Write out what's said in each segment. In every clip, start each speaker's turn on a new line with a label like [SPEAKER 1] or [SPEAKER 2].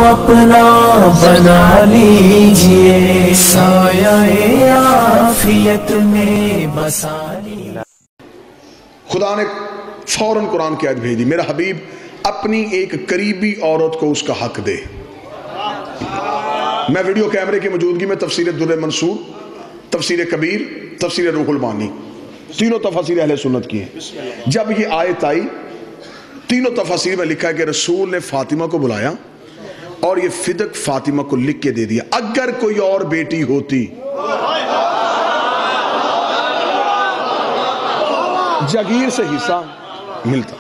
[SPEAKER 1] اپنا بنا لیجئے، سایہ عافیت میں بسا لیجئے۔
[SPEAKER 2] خدا نے فوراً قرآن کی آیت بھیجی، میرا حبیب اپنی ایک قریبی عورت کو اس کا حق دے۔ میں ویڈیو کیمرے کی موجودگی میں تفسیر در منصور، تفسیر کبیر، تفسیر روح المعانی، تینوں تفاسیر اہل سنت کی ہیں۔ جب یہ آیت آئی تینوں تفاسیر میں لکھا ہے کہ رسول نے فاطمہ کو بلایا اور یہ فدق فاطمہ کو لکھ کے دے دیا، اگر کوئی اور بیٹی ہوتی جگیر سے حصہ ملتا۔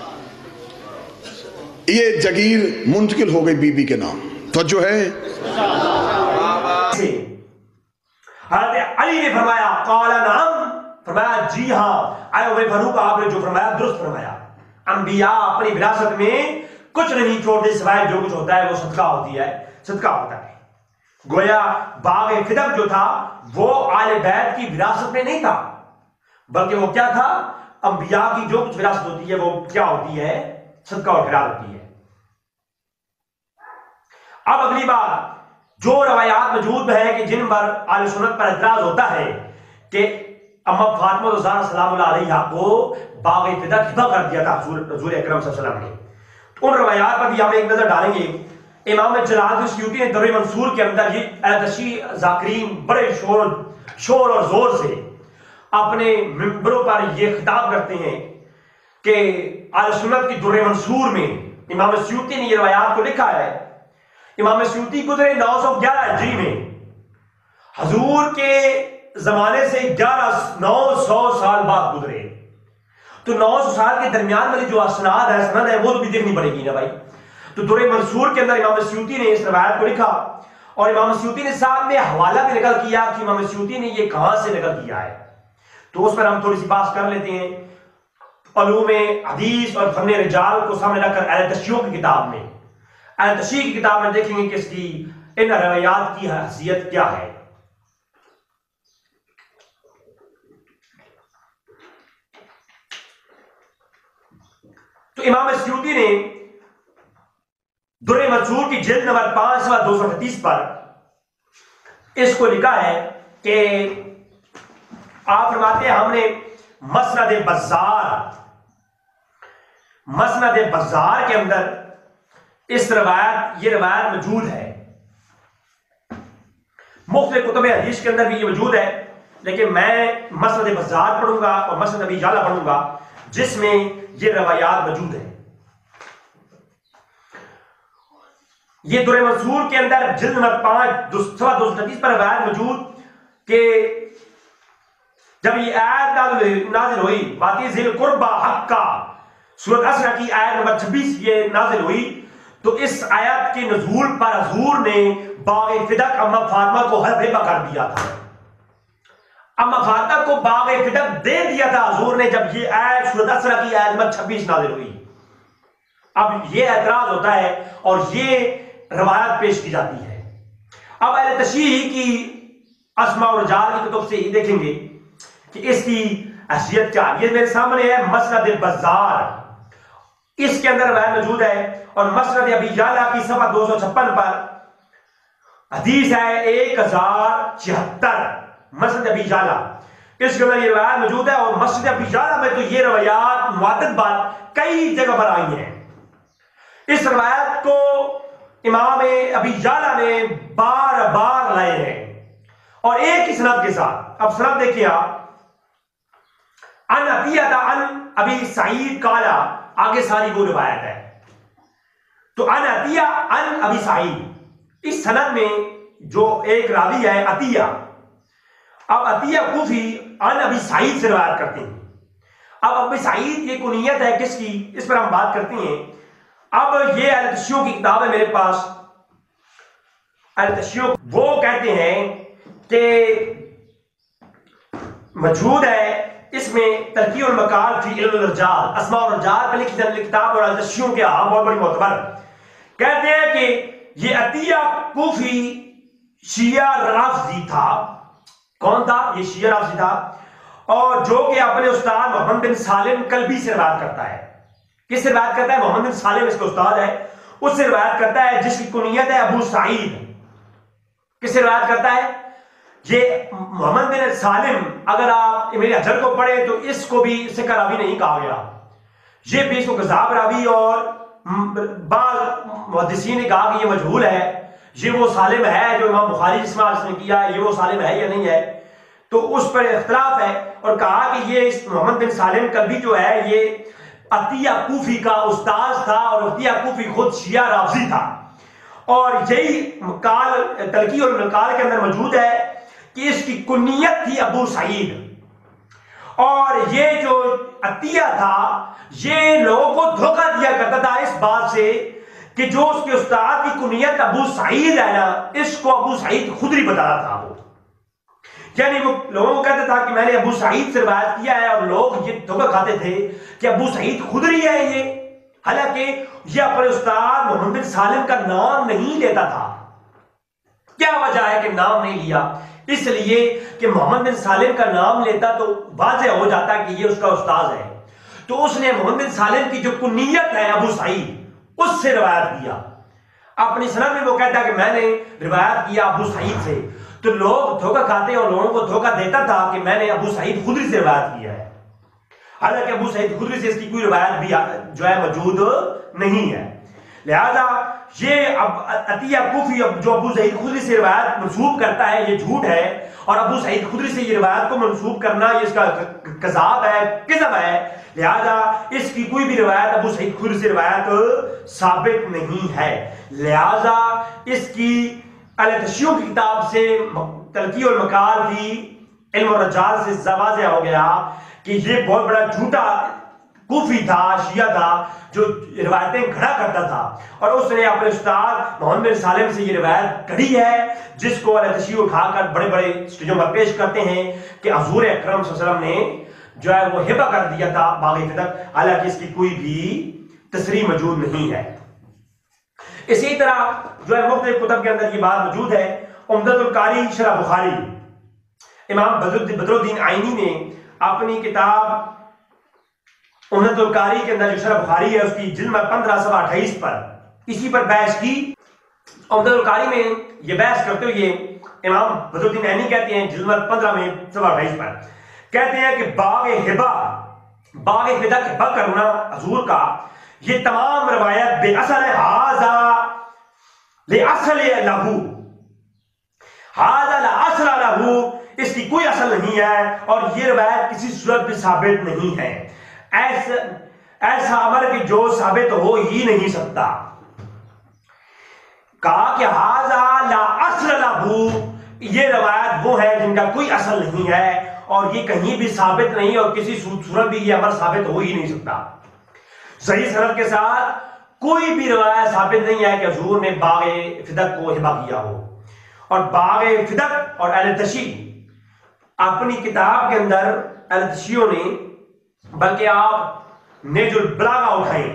[SPEAKER 2] یہ جگیر منتقل ہو گئی بی بی کے نام، توجہ ہے۔
[SPEAKER 3] حضرت علی نے فرمایا قال نعم، فرمایا جی ہاں، اے عمر فاروق آپ نے جو فرمایا درست فرمایا۔ انبیاء اپنی وراثت میں کچھ نہیں چھوڑتے سوائے جو کچھ ہوتا ہے وہ صدقہ ہوتی ہے، صدقہ ہوتا ہے۔ گویا باغ فدق جو تھا وہ آل بیت کی وراثت میں نہیں تھا، بلکہ وہ کیا تھا؟ انبیاء کی جو کچھ وراثت ہوتی ہے وہ کیا ہوتی ہے؟ صدقہ اور خیرات ہوتی ہے۔ اب اگلی بات، جو روایات موجود ہے کہ جن پر اہل سنت پر اعتراض ہوتا ہے کہ اما فاطمہ الزہرا سلام اللہ علیہا کو باغ فدق ہبہ کر دیا تھا حضور اکرم صلی اللہ علیہ وسلم نے، تو ان روایات پر بھی ہم ایک نظر ڈالیں گے۔ امام جلال الدین سیوطی نے در منصور کے اندر یہ تشیع ذاکرین بڑے شور اور زور سے اپنے منبروں پر یہ خطاب کرتے ہیں کہ اہل سنت کی در منصور میں امام سیوطی نے یہ روایات کو لکھا ہے۔ امام سیوطی گزرے 911 ہجری میں، حضور کے زمانے سے 900 سال بعد گزرے، تو 900 سال کے درمیان والی جو اسناد ہے سند ہے وہ بھی دیکھنی پڑے گی نا بھائی۔ تو در منصور کے اندر امام سیوطی نے اس روایت کو لکھا، اور امام سیوطی نے ساتھ میں حوالہ بھی نقل کیا کہ امام سیوطی نے یہ کہاں سے نقل کیا ہے، تو اس پر ہم تھوڑی سی بات کر لیتے ہیں۔ علوم حدیث اور فن رجال کو سامنے رکھ کر اہل تشیع کی کتاب میں، اہل تشیع کی کتاب میں دیکھیں گے کہ اس کی ان روایات کی حیثیت کیا ہے۔ تو امام سیوطی نے در منصور کی جلد نمبر 5 صفحہ 238 پر اس کو لکھا ہے کہ آپ فرماتے ہیں ہم نے مسند بزار کے اندر اس روایت یہ روایت موجود ہے، مختلف کتب حدیث کے اندر بھی یہ موجود ہے، لیکن میں مسند بزار پڑھوں گا اور مسند ابی یعلا پڑھوں گا جس میں یہ روایات موجود ہیں۔ یہ در منصور کے اندر جلد نمبر 5 صفحہ 238 پر روایت موجود کہ جب یہ آیت نازل ہوئی واتی ذی القربى حقا، سورۃ اسرا کی آیت نمبر 26 یہ نازل ہوئی، تو اس آیت کے نزول پر حضور نے باغ فدق اما فاطمہ کو ہبہ کر دیا تھا۔ اما فاطمہ کو باغ فدق دے دیا تھا حضور نے جب یہ آیت سورۃ اسرا کی آیت نمبر 26 نازل ہوئی۔ اب یہ اعتراض ہوتا ہے اور یہ روایت پیش کی جاتی ہے۔ اب اہل تشیع کی اسماء و رجال کی کتب سے یہ دیکھیں گے کہ اس کی حیثیت کیا۔ یہ میرے سامنے ہے مسند بزار، اس کے اندر روایت موجود ہے، اور مسند ابی یعلا کی صفحہ 256 پر حدیث ہے 1076 مسند ابی یعلا، اس کے اندر یہ روایت موجود ہے، اور مسند ابی یعلا میں تو یہ روایات متعدد بار کئی جگہ پر آئی ہیں۔ اس روایت کو امام ابی یعلا نے بار بار لائے ہیں اور ایک ہی سند کے ساتھ۔ اب سند دیکھیے آپ، ان عطیہ ان ابی سعید قالا، آگے ساری وہ روایت ہے، تو ان عطیہ ان ابی سعید، اس سند میں جو ایک راوی ہے عطیہ، اب عطیہ کوفی ان ابی سعید سے روایت کرتے ہیں۔ اب ابی سعید یہ کنیت ہے کس کی، اس پر ہم بات کرتے ہیں۔ اب یہ اہل تشیع کی کتاب ہے میرے پاس، اہل تشیع وہ کہتے ہیں کہ موجود ہے اس میں ترقیع المقال فی علم الرجال، اسماء الرجال پہ لکھی جانے کتاب، اور اہل تشیع کے ہاں بہت بڑی معتبر، کہتے ہیں کہ یہ عطیہ کوفی شیعہ رافضی تھا۔ کون تھا؟ یہ شیعہ رافضی تھا، اور جو کہ اپنے استاد محمد بن سالم کلبی سے روایت کرتا ہے۔ کس سے روایت کرتا ہے؟ محمد بن سالم اس کا استاد ہے، اس سے روایت کرتا ہے جس کی کنیت ہے ابو سعید. کس سے روایت کرتا ہے؟ یہ محمد بن سالم. اگر آپ ابن حجر کو پڑھیں تو اس کو بھی ثقہ راوی نہیں کہا گیا, یہ بھی اس کو کذاب راوی, اور بعض محدثین نے کہا کہ یہ مجہول ہے, یہ وہ سالم ہے جو امام بخاری جس نے کیا ہے, یہ وہ سالم ہے یا نہیں ہے, تو اس پر اختلاف ہے. اور کہا کہ یہ محمد بن سالم کلبی جو ہے یہ عطیہ کوفی کا استاذ تھا, اور عطیہ کوفی خود شیعہ رافضی تھا, اور یہی مقال تلقی اور مقال کے اندر موجود ہے کہ اس کی کنیت تھی ابو سعید. اور یہ جو عطیہ تھا یہ لوگوں کو دھوکہ دیا کرتا تھا اس بات سے کہ جو اس کے استاد کی کنیت ابو سعید ہے نا, اس کو ابو سعید خدری بتانا تھا. وہ یعنی وہ لوگوں کو کہتا تھا کہ میں نے ابو سعید سے روایت کیا ہے, اور لوگ یہ دھوکہ کھاتے تھے کہ ابو سعید خدری ہے یہ, حالانکہ یہ اپنے استاد محمد بن سالم کا نام نہیں لیتا تھا. کیا وجہ ہے کہ نام نہیں لیا؟ اس لیے کہ محمد بن سالم کا نام لیتا تو واضح ہو جاتا کہ یہ اس کا استاذ ہے, تو اس نے محمد بن سالم کی جو کنیت ہے ابو سعید اس سے روایت کیا. اپنی سند میں وہ کہتا ہے کہ میں نے روایت کیا ابو سعید سے, تو لوگ دھوکہ کھاتے اور لوگوں کو دھوکہ دیتا تھا کہ میں نے ابو سعید خدری سے روایت کیا ہے, حالانکہ ابو سعید خدری سے اس کی کوئی روایت بھی جو ہے موجود نہیں ہے. لہذا یہ عطیہ کوفی جو ابو سعید خدری سے روایت منسوب کرتا ہے یہ جھوٹ ہے, اور ابو سعید خدری سے یہ روایت کو منسوب کرنا یہ اس کا کذاب ہے, کذب ہے. لہذا اس کی کوئی بھی روایت ابو سعید خدری سے روایت ثابت نہیں ہے. لہذا اس کی التشیع کی کتاب سے تلقی المقال کی علم الرجال سے واضح ہو گیا کہ یہ بہت بڑا جھوٹا کوفی تھا, شیعہ تھا, جو روایتیں گھڑا کرتا تھا, اور اس نے اپنے استاد محمد بن سالم سے یہ روایت گھڑی ہے جس کو التشیع اٹھا کر بڑے بڑے اسٹیجوں پر پیش کرتے ہیں کہ حضور اکرم صلی اللہ علیہ وسلم نے جو ہے وہ ہبہ کر دیا تھا باغ فدق, حالانکہ اس کی کوئی بھی تصریح موجود نہیں ہے. اسی طرح جو ہے مختلف کتب کے اندر یہ بات موجود ہے. عمدۃ القاری شرح بخاری, امام بدر الدین عینی نے اپنی کتاب عمدۃ القاری کے اندر جو شرح بخاری ہے اس کی جلد میں 15 صفحہ 28 پر اسی پر بحث کی. عمدۃ القاری میں یہ بحث کرتے ہوئے امام بدر الدین عینی کہتے ہیں جلد میں 15 میں صفحہ 28 پر کہتے ہیں کہ باغ ہبہ, باغ فدق ہبہ کرنا حضور کا, یہ تمام روایت بے اصل ہے. لأصل لہو, ھذا لا اصل لہو, اس کی کوئی اصل نہیں ہے, اور یہ روایت کسی صورت بھی ثابت نہیں ہے. ایسا امر کہ جو ثابت ہو ہی نہیں سکتا. کہا کہ ھذا لا اصل لہو, یہ روایت وہ ہے جن کا کوئی اصل نہیں ہے, اور یہ کہیں بھی ثابت نہیں, اور کسی صورت بھی یہ امر ثابت ہو ہی نہیں سکتا. صحیح سند کے ساتھ کوئی بھی روایت ثابت نہیں ہے کہ حضور نے باغ فدق کو ہبہ کیا ہو. اور باغ فدق اور اہل تشیع اپنی کتاب کے اندر اہل تشیعوں نے, بلکہ آپ نیج البلاغہ اٹھائیں,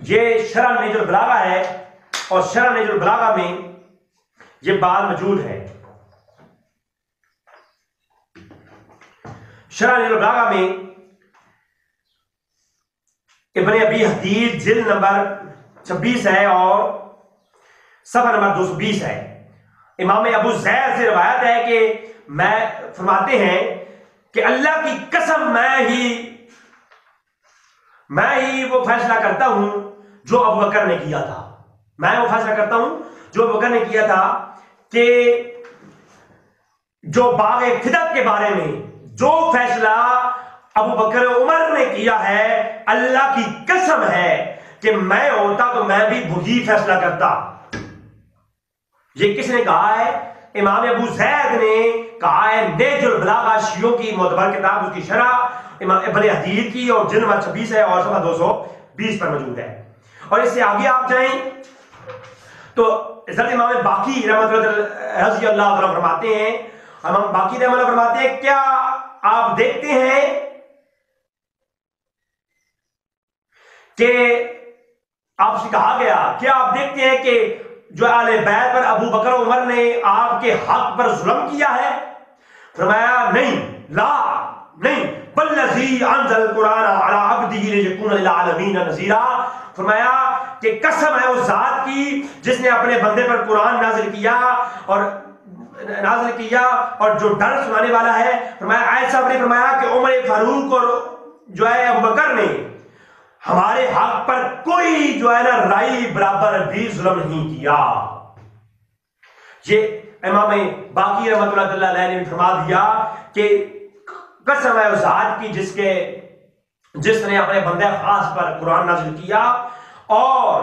[SPEAKER 3] یہ شرح نیج البلاغہ ہے, اور شرح نیج البلاغہ میں یہ بات موجود ہے. شرح نیج البلاغہ میں ابن ابی حدید جلد نمبر 26 ہے اور صفحہ نمبر 220 ہے. امام ابو زید سے روایت ہے کہ میں فرماتے ہیں کہ اللہ کی قسم میں ہی وہ فیصلہ کرتا ہوں جو ابو بکر نے کیا تھا. میں وہ فیصلہ کرتا ہوں جو ابو بکر نے کیا تھا کہ جو باغ فدق کے بارے میں جو فیصلہ ابو بکر عمر نے کیا ہے, اللہ کی قسم ہے کہ میں ہوتا تو میں بھی وہی فیصلہ کرتا. یہ کس نے کہا ہے؟ امام ابو زید نے کہا ہے. نیج البلاغہ شیعوں کی معتبر کتاب, اس کی شرح امام ابن حدید کی اور جلد نمبر 26 ہے اور صفحہ 220 پر موجود ہے. اور اس سے آگے آپ جائیں تو حضرت امام باقی رحمۃ اللہ رضی اللہ عنہ فرماتے ہیں, امام باقی رحمۃ اللہ فرماتے ہیں کیا آپ دیکھتے ہیں کہ آپ سے کہا گیا کیا آپ دیکھتے ہیں کہ جو اہل بیت پر ابو بکر عمر نے آپ کے حق پر ظلم کیا ہے؟ فرمایا نہیں, لا نہیں, والذی انزل القرآن علی عبدہ لیکون للعالمین نذیرا، فرمایا کہ قسم ہے اس ذات کی جس نے اپنے بندے پر قرآن نازل کیا اور جو ڈر سنانے والا ہے۔ فرمایا عائشہ صاحب نے فرمایا کہ عمر فاروق اور جو ہے ابو بکر نے ہمارے حق پر کوئی جو ہے نا رائی برابر بھی ظلم نہیں کیا۔ یہ امام باقی رحمۃ اللہ علیہ نے بھی فرما دیا کہ قسم ہے اس ذات کی جس نے اپنے بندے خاص پر قرآن نازل کیا اور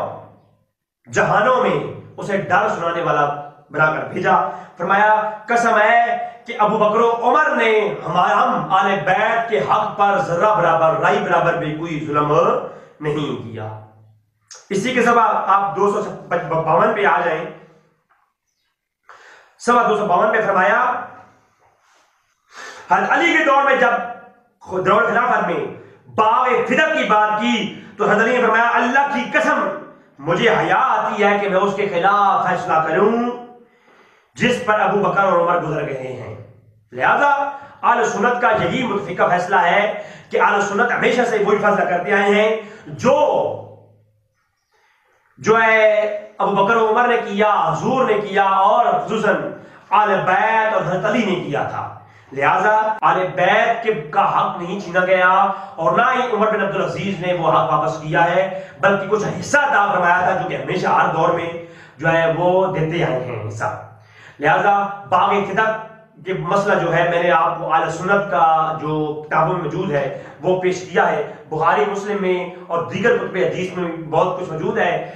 [SPEAKER 3] جہانوں میں اسے ڈر سنانے والا بنا کر بھیجا۔ فرمایا قسم ہے کہ ابو بکر و عمر نے ہم آل بیت کے حق پر ذرہ برابر رائی برابر بھی کوئی ظلم نہیں کیا۔ اسی کے سوا آپ 252 پہ آ جائیں، سوا 252 پہ فرمایا حضرت علی کے دور میں جب دور خلافت میں باغ فدق کی بات کی تو حضرت علی نے فرمایا اللہ کی قسم مجھے حیا آتی ہے کہ میں اس کے خلاف فیصلہ کروں جس پر ابو بکر اور عمر گزر گئے ہیں۔ لہذا اہل سنت کا یہی متفقہ فیصلہ ہے کہ اہل سنت ہمیشہ سے وہی فیصلہ کرتے آئے ہیں جو ہے ابو بکر و عمر نے کیا، حضور نے کیا اور خصوصاً آل بیت اور حضرت علی نے کیا تھا۔ لہذا آل بیت کا حق نہیں چھینا گیا اور نہ ہی عمر بن عبدالعزیز نے وہ حق واپس کیا ہے، بلکہ کچھ حصہ عطا فرمایا تھا جو کہ ہمیشہ ہر دور میں جو ہے وہ دیتے آئے ہیں حصہ۔ لہذا باغ فدق یہ مسئلہ جو ہے میں نے آپ کو اہل سنت کا جو کتابوں میں موجود ہے وہ پیش کیا ہے، بخاری مسلم میں اور دیگر کتب حدیث میں بہت کچھ موجود ہے۔